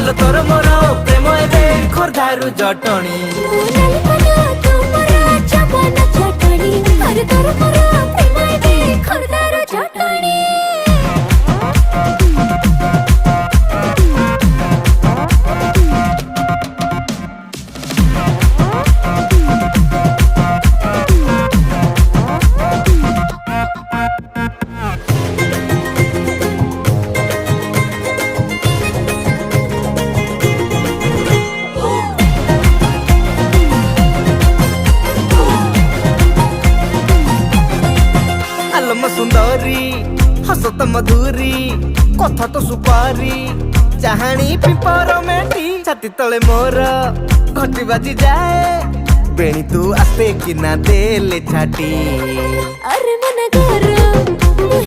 आलो तोर मोर प्रेम एबे खोर्धारू जटणी सुंदरी हसत मधुरी कथा तो सुपारी चाहाणी पिंपर मेटी छाती तले मोर घटी बाजी जाए बेणी तू आस्ते कि ना देले छाटी अरे मन गरम